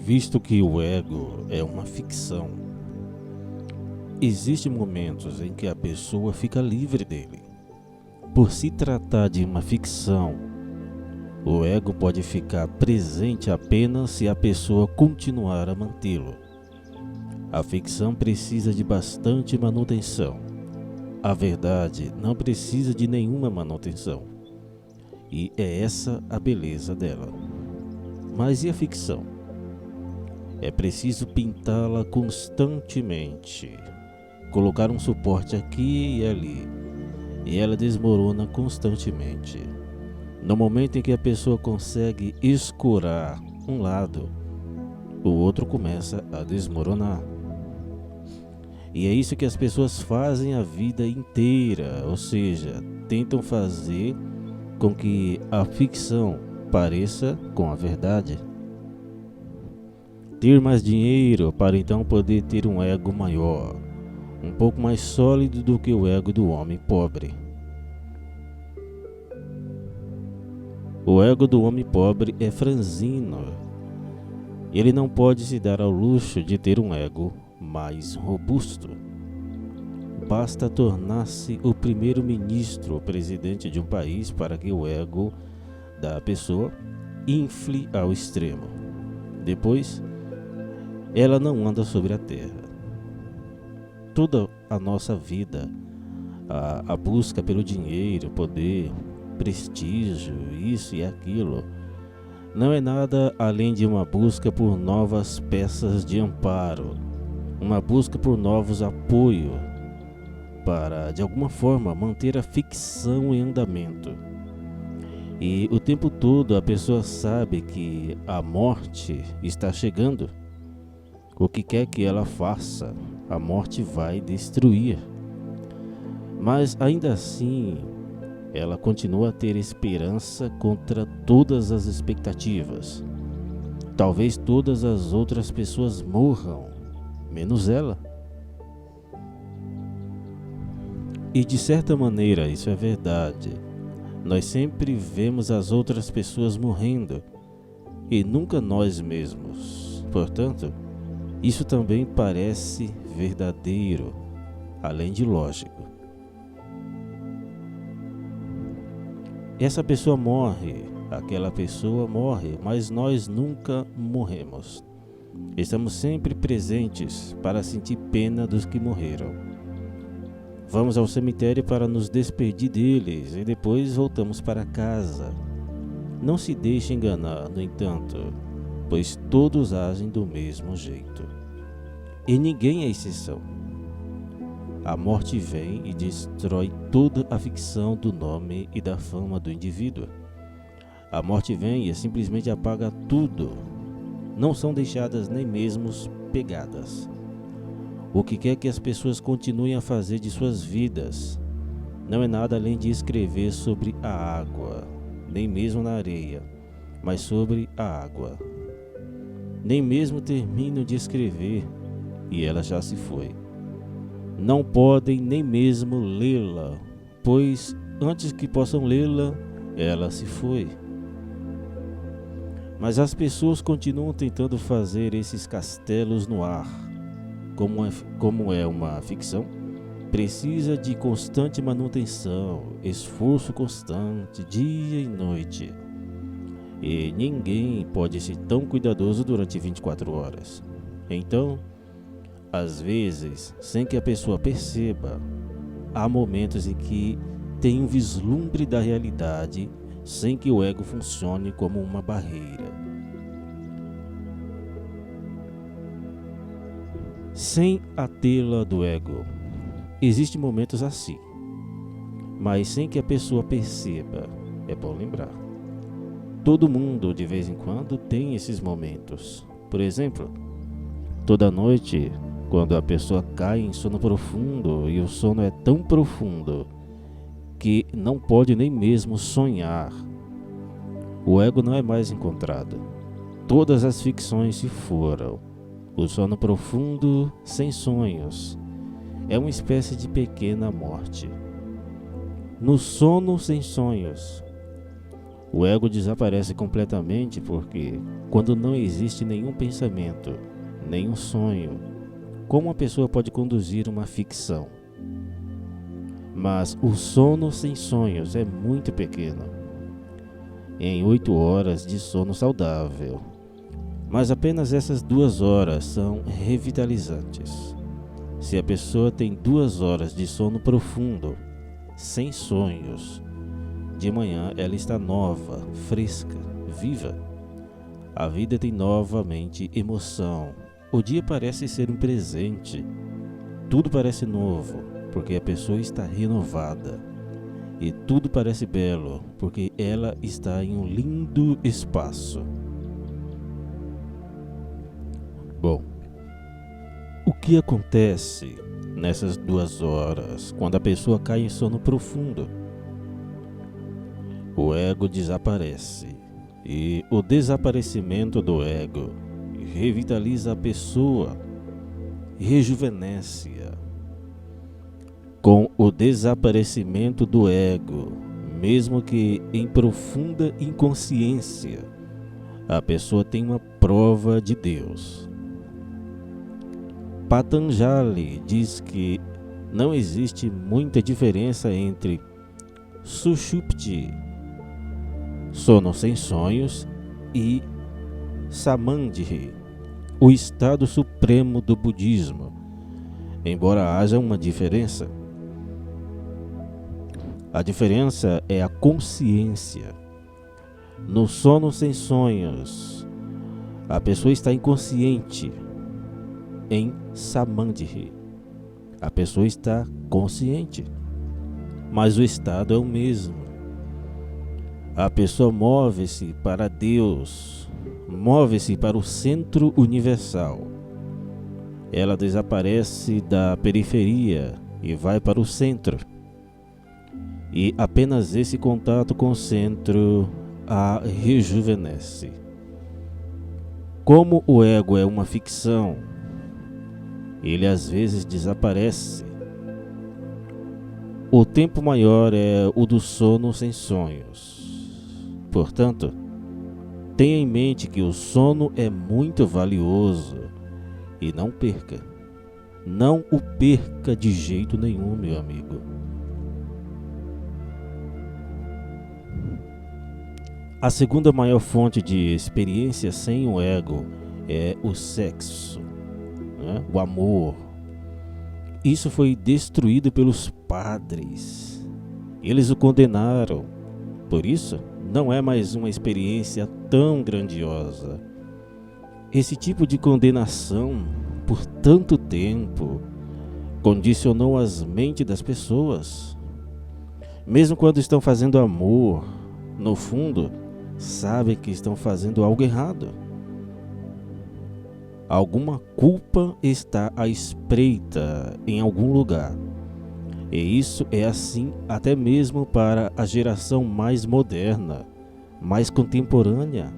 Visto que o ego é uma ficção, existem momentos em que a pessoa fica livre dele. Por se tratar de uma ficção, o ego pode ficar presente apenas se a pessoa continuar a mantê-lo. A ficção precisa de bastante manutenção. A verdade não precisa de nenhuma manutenção. E é essa a beleza dela. Mas e a ficção? É preciso pintá-la constantemente, colocar um suporte aqui e ali, e ela desmorona constantemente. No momento em que a pessoa consegue escurar um lado, o outro começa a desmoronar. E é isso que as pessoas fazem a vida inteira, ou seja, tentam fazer com que a ficção pareça com a verdade. Ter mais dinheiro para então poder ter um ego maior, um pouco mais sólido do que o ego do homem pobre. O ego do homem pobre é franzino. Ele não pode se dar ao luxo de ter um ego mais robusto. Basta tornar-se o primeiro-ministro ou presidente de um país para que o ego da pessoa infle ao extremo. Depois, ela não anda sobre a terra. Toda a nossa vida, a busca pelo dinheiro, poder, prestígio, isso e aquilo, não é nada além de uma busca por novas peças de amparo, uma busca por novos apoios, para, de alguma forma, manter a ficção em andamento. E o tempo todo a pessoa sabe que a morte está chegando. O que quer que ela faça, a morte vai destruir. Mas ainda assim, ela continua a ter esperança contra todas as expectativas. Talvez todas as outras pessoas morram, menos ela. E de certa maneira isso é verdade. Nós sempre vemos as outras pessoas morrendo e nunca nós mesmos. Portanto, isso também parece verdadeiro, além de lógico. Essa pessoa morre, aquela pessoa morre, mas nós nunca morremos. Estamos sempre presentes para sentir pena dos que morreram. Vamos ao cemitério para nos despedir deles e depois voltamos para casa. Não se deixe enganar, no entanto, pois todos agem do mesmo jeito. E ninguém é exceção. A morte vem e destrói toda a ficção do nome e da fama do indivíduo. A morte vem e simplesmente apaga tudo. Não são deixadas nem mesmo pegadas. O que quer que as pessoas continuem a fazer de suas vidas não é nada além de escrever sobre a água, nem mesmo na areia, mas sobre a água. Nem mesmo terminam de escrever e ela já se foi. Não podem nem mesmo lê-la, pois antes que possam lê-la, ela se foi. Mas as pessoas continuam tentando fazer esses castelos no ar. Como é uma ficção, precisa de constante manutenção, esforço constante, dia e noite. E ninguém pode ser tão cuidadoso durante 24 horas. Então, às vezes, sem que a pessoa perceba, há momentos em que tem um vislumbre da realidade sem que o ego funcione como uma barreira. Sem a tela do ego, existem momentos assim, mas sem que a pessoa perceba. É bom lembrar. Todo mundo, de vez em quando, tem esses momentos. Por exemplo, toda noite, quando a pessoa cai em sono profundo, e o sono é tão profundo que não pode nem mesmo sonhar, o ego não é mais encontrado. Todas as ficções se foram. O sono profundo, sem sonhos, é uma espécie de pequena morte. No sono sem sonhos, O ego desaparece completamente porque, quando não existe nenhum pensamento, nenhum sonho, como uma pessoa pode conduzir uma ficção? Mas o sono sem sonhos é muito pequeno. Em 8 horas de sono saudável, mas apenas essas 2 horas são revitalizantes. Se a pessoa tem 2 horas de sono profundo, sem sonhos, de manhã ela está nova, fresca, viva. A vida tem novamente emoção. O dia parece ser um presente. Tudo parece novo, porque a pessoa está renovada. E tudo parece belo, porque ela está em um lindo espaço. Bom, o que acontece nessas 2 horas, quando a pessoa cai em sono profundo? O ego desaparece, e o desaparecimento do ego revitaliza a pessoa, rejuvenesce-a. Com o desaparecimento do ego, mesmo que em profunda inconsciência, a pessoa tem uma prova de Deus. Patanjali diz que não existe muita diferença entre Sushupti, sono sem sonhos, e Samadhi, o estado supremo do budismo, embora haja uma diferença. A diferença é a consciência. No sono sem sonhos, a pessoa está inconsciente. Em Samadhi, a pessoa está consciente, mas o estado é o mesmo. A pessoa move-se para Deus, move-se para o centro universal. Ela desaparece da periferia e vai para o centro. E apenas esse contato com o centro a rejuvenesce. Como o ego é uma ficção, ele às vezes desaparece. O tempo maior é o do sono sem sonhos. Portanto, tenha em mente que o sono é muito valioso e não perca. Não o perca de jeito nenhum, meu amigo. A segunda maior fonte de experiência sem o ego é o sexo, né? O amor. Isso foi destruído pelos padres. Eles o condenaram. Por isso, não é mais uma experiência tão grandiosa. Esse tipo de condenação, por tanto tempo, condicionou as mentes das pessoas. Mesmo quando estão fazendo amor, no fundo, sabem que estão fazendo algo errado. Alguma culpa está à espreita em algum lugar. E isso é assim até mesmo para a geração mais moderna, mais contemporânea,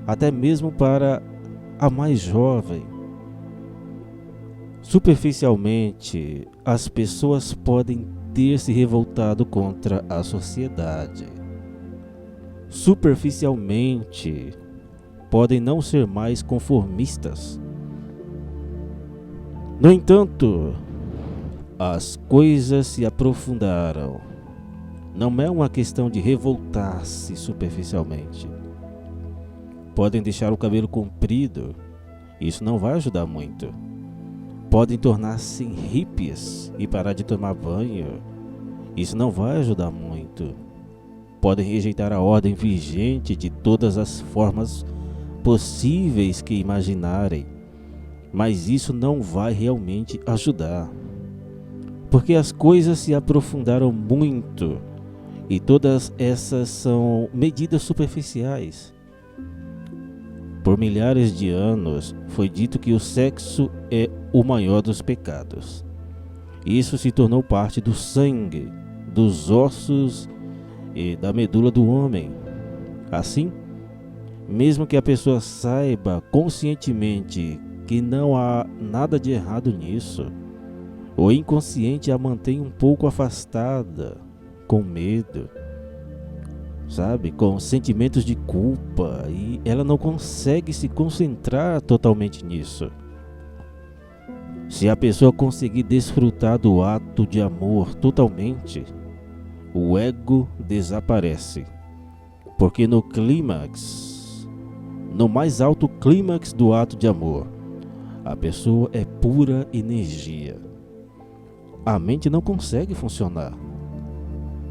até mesmo para a mais jovem. Superficialmente, as pessoas podem ter se revoltado contra a sociedade. Superficialmente, podem não ser mais conformistas. No entanto, as coisas se aprofundaram. Não é uma questão de revoltar-se superficialmente. Podem deixar o cabelo comprido, isso não vai ajudar muito. Podem tornar-se hippies e parar de tomar banho, isso não vai ajudar muito. Podem rejeitar a ordem vigente de todas as formas possíveis que imaginarem, mas isso não vai realmente ajudar. Porque as coisas se aprofundaram muito e todas essas são medidas superficiais. Por milhares de anos foi dito que o sexo é o maior dos pecados. Isso se tornou parte do sangue, dos ossos e da medula do homem. Assim, mesmo que a pessoa saiba conscientemente que não há nada de errado nisso, o inconsciente a mantém um pouco afastada, com medo. sabe, com sentimentos de culpa, e ela não consegue se concentrar totalmente nisso. Se a pessoa conseguir desfrutar do ato de amor totalmente, o ego desaparece, porque no clímax, no mais alto clímax do ato de amor, a pessoa é pura energia. A mente não consegue funcionar.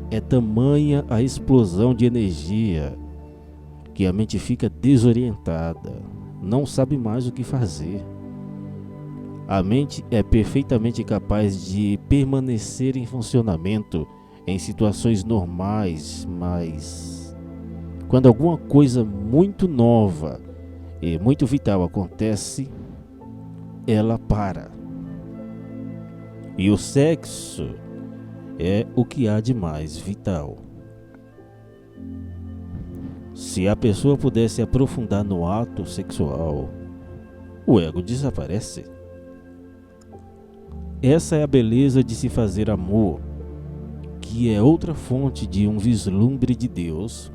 É tamanha a explosão de energia que a mente fica desorientada, não sabe mais o que fazer. A mente é perfeitamente capaz de permanecer em funcionamento em situações normais, mas quando alguma coisa muito nova e muito vital acontece, ela para. E o sexo é o que há de mais vital. Se a pessoa pudesse aprofundar no ato sexual, o ego desaparece. Essa é a beleza de se fazer amor, que é outra fonte de um vislumbre de Deus,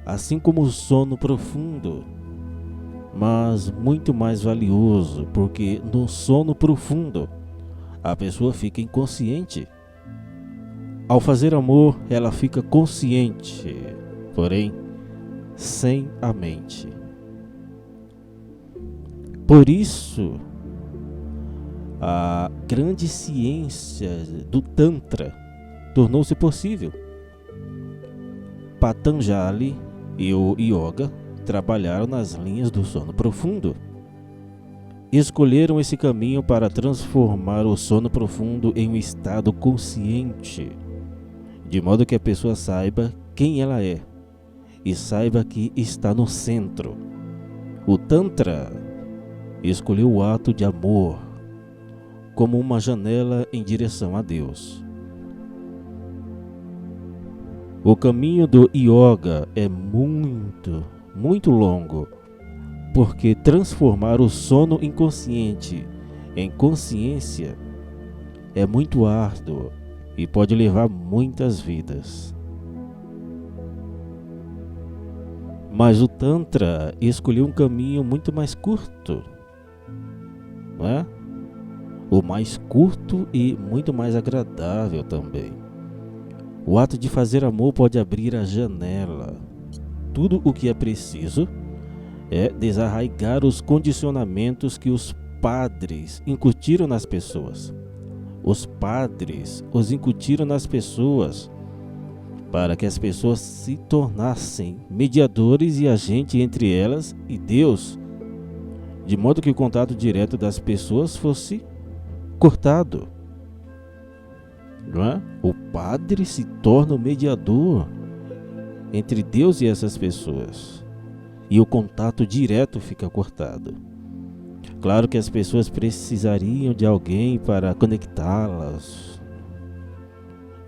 assim como o sono profundo, mas muito mais valioso, porque no sono profundo a pessoa fica inconsciente. Ao fazer amor, ela fica consciente, porém sem a mente. Por isso, a grande ciência do Tantra tornou-se possível. Patanjali e o Yoga trabalharam nas linhas do sono profundo. Escolheram esse caminho para transformar o sono profundo em um estado consciente, de modo que a pessoa saiba quem ela é e saiba que está no centro. O Tantra escolheu o ato de amor como uma janela em direção a Deus. O caminho do yoga é muito longo, porque transformar o sono inconsciente em consciência é muito árduo e pode levar muitas vidas. Mas o Tantra escolheu um caminho muito mais curto, não é? O mais curto e muito mais agradável também. O ato de fazer amor pode abrir a janela. Tudo o que é preciso é desarraigar os condicionamentos que os padres incutiram nas pessoas. Os padres os incutiram nas pessoas para que as pessoas se tornassem mediadores e agentes entre elas e Deus, de modo que o contato direto das pessoas fosse cortado. Não é? O padre se torna o mediador entre Deus e essas pessoas, e o contato direto fica cortado. Claro que as pessoas precisariam de alguém para conectá-las,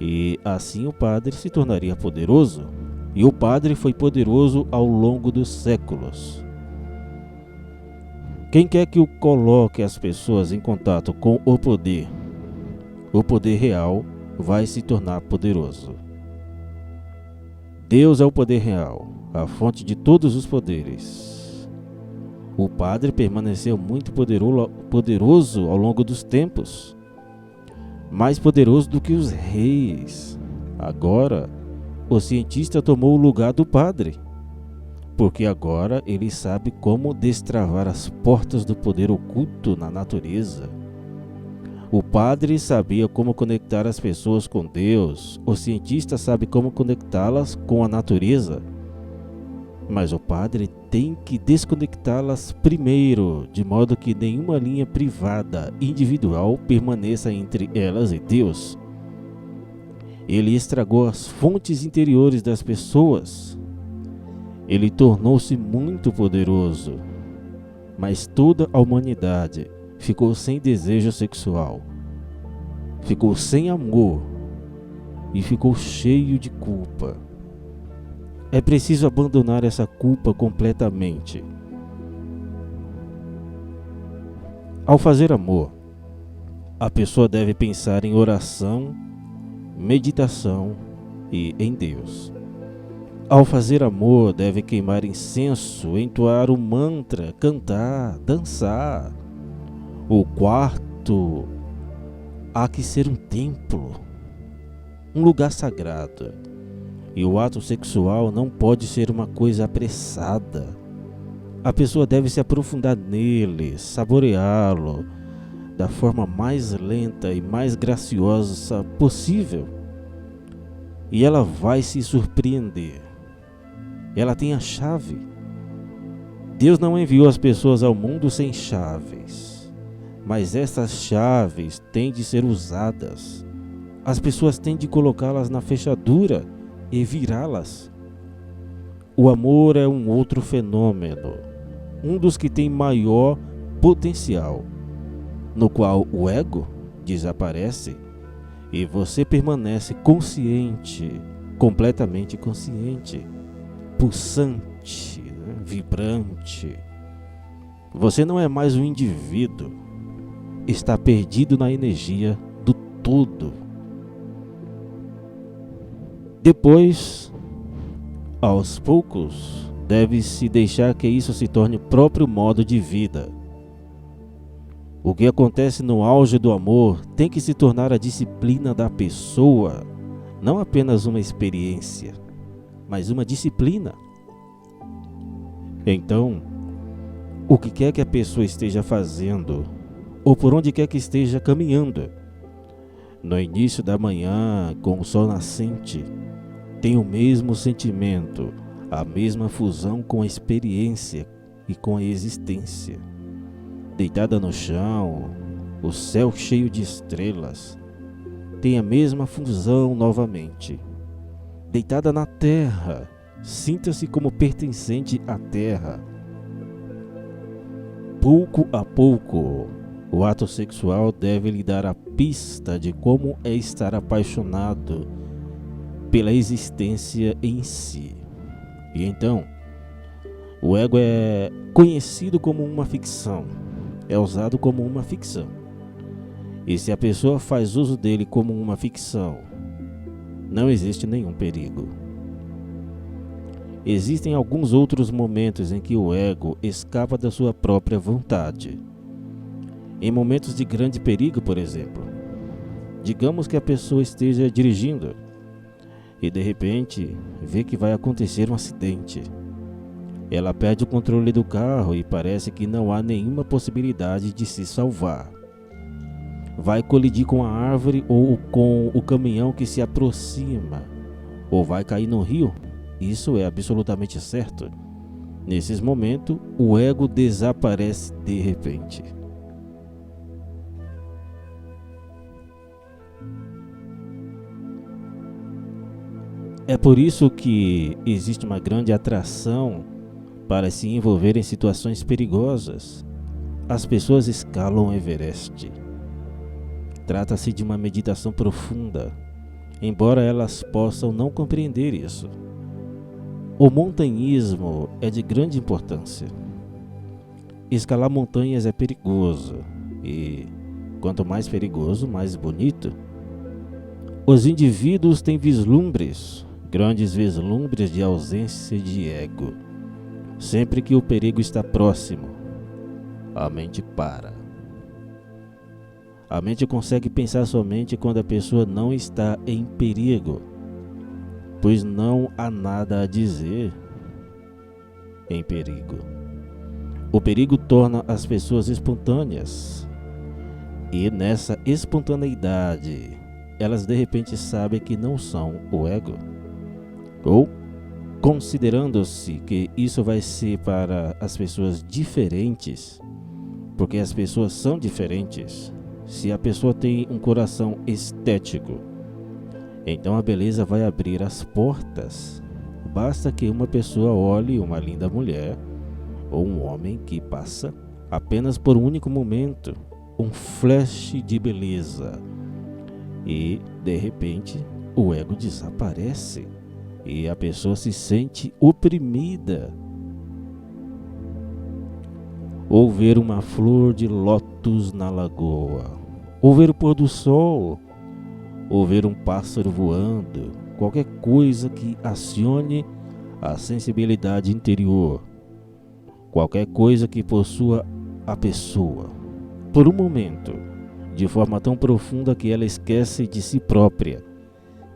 e assim o padre se tornaria poderoso, e o padre foi poderoso ao longo dos séculos. Quem quer que coloque as pessoas em contato com o poder real vai se tornar poderoso. Deus é o poder real, a fonte de todos os poderes. O padre permaneceu muito poderoso ao longo dos tempos, mais poderoso do que os reis. Agora, o cientista tomou o lugar do padre, porque agora ele sabe como destravar as portas do poder oculto na natureza. O padre sabia como conectar as pessoas com Deus, o cientista sabe como conectá-las com a natureza, mas o padre tem que desconectá-las primeiro, de modo que nenhuma linha privada, individual, permaneça entre elas e Deus. Ele estragou as fontes interiores das pessoas. Ele tornou-se muito poderoso, mas toda a humanidade ficou sem desejo sexual, ficou sem amor e ficou cheio de culpa. É preciso abandonar essa culpa completamente. Ao fazer amor, a pessoa deve pensar em oração, meditação e em Deus. Ao fazer amor, deve queimar incenso, entoar um mantra, cantar, dançar. O quarto há que ser um templo, um lugar sagrado. E o ato sexual não pode ser uma coisa apressada. A pessoa deve se aprofundar nele, saboreá-lo da forma mais lenta e mais graciosa possível. E ela vai se surpreender. Ela tem a chave. Deus não enviou as pessoas ao mundo sem chaves, mas essas chaves têm de ser usadas. As pessoas têm de colocá-las na fechadura e virá-las. O amor é um outro fenômeno, um dos que tem maior potencial, no qual o ego desaparece e você permanece consciente, completamente consciente, pulsante, vibrante. Você não é mais um indivíduo, está perdido na energia do todo. Depois, aos poucos, deve-se deixar que isso se torne o próprio modo de vida. O que acontece no auge do amor tem que se tornar a disciplina da pessoa, não apenas uma experiência, mas uma disciplina. Então, o que quer que a pessoa esteja fazendo, ou por onde quer que esteja caminhando, no início da manhã, com o sol nascente, tem o mesmo sentimento, a mesma fusão com a experiência e com a existência. Deitada no chão, o céu cheio de estrelas, tem a mesma fusão novamente. Deitada na terra, sinta-se como pertencente à terra. Pouco a pouco, o ato sexual deve lhe dar a pista de como é estar apaixonado pela existência em si. E então, o ego é conhecido como uma ficção, é usado como uma ficção. E se a pessoa faz uso dele como uma ficção, não existe nenhum perigo. Existem alguns outros momentos em que o ego escapa da sua própria vontade. Em momentos de grande perigo, por exemplo, digamos que a pessoa esteja dirigindo e de repente vê que vai acontecer um acidente. Ela perde o controle do carro e parece que não há nenhuma possibilidade de se salvar. Vai colidir com a árvore ou com o caminhão que se aproxima, ou vai cair no rio. Isso é absolutamente certo. Nesses momentos, o ego desaparece de repente. É por isso que existe uma grande atração para se envolver em situações perigosas. As pessoas escalam o Everest. Trata-se de uma meditação profunda, embora elas possam não compreender isso. O montanhismo é de grande importância. Escalar montanhas é perigoso e, quanto mais perigoso, mais bonito. Os indivíduos têm vislumbres, grandes vislumbres de ausência de ego. Sempre que o perigo está próximo, a mente para. A mente consegue pensar somente quando a pessoa não está em perigo, pois não há nada a dizer em perigo. O perigo torna as pessoas espontâneas, e nessa espontaneidade, elas de repente sabem que não são o ego. Ou, considerando-se que isso vai ser para as pessoas diferentes, porque as pessoas são diferentes. Se a pessoa tem um coração estético, então a beleza vai abrir as portas. Basta que uma pessoa olhe uma linda mulher ou um homem que passa apenas por um único momento, um flash de beleza, e de repente o ego desaparece e a pessoa se sente oprimida. Ou ver uma flor de lótus na lagoa, ou ver o pôr do sol, ou ver um pássaro voando, qualquer coisa que acione a sensibilidade interior, qualquer coisa que possua a pessoa, por um momento, de forma tão profunda que ela esquece de si própria,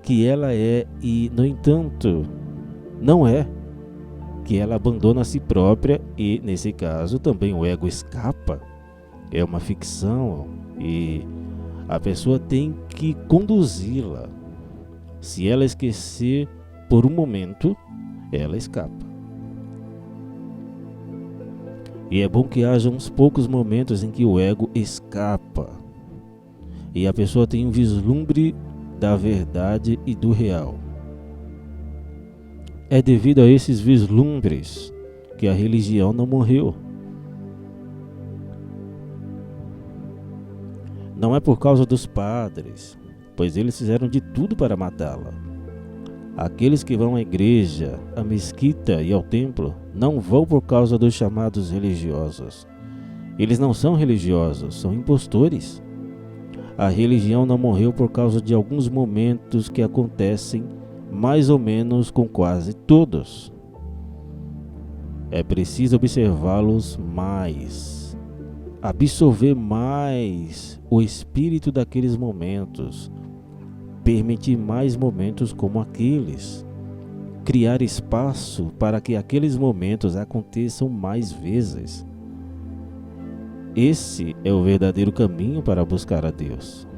que ela é e, no entanto, não é, que ela abandona a si própria e, nesse caso, também o ego escapa. É uma ficção e a pessoa tem que conduzi-la. Se ela esquecer por um momento, ela escapa. E é bom que haja uns poucos momentos em que o ego escapa e a pessoa tem um vislumbre da verdade e do real. É devido a esses vislumbres que a religião não morreu. Não é por causa dos padres, pois eles fizeram de tudo para matá-la. Aqueles que vão à igreja, à mesquita e ao templo não vão por causa dos chamados religiosos. Eles não são religiosos, são impostores. A religião não morreu por causa de alguns momentos que acontecem mais ou menos com quase todos. É preciso observá-los mais, absorver mais o espírito daqueles momentos, permitir mais momentos como aqueles, criar espaço para que aqueles momentos aconteçam mais vezes. Esse é o verdadeiro caminho para buscar a Deus.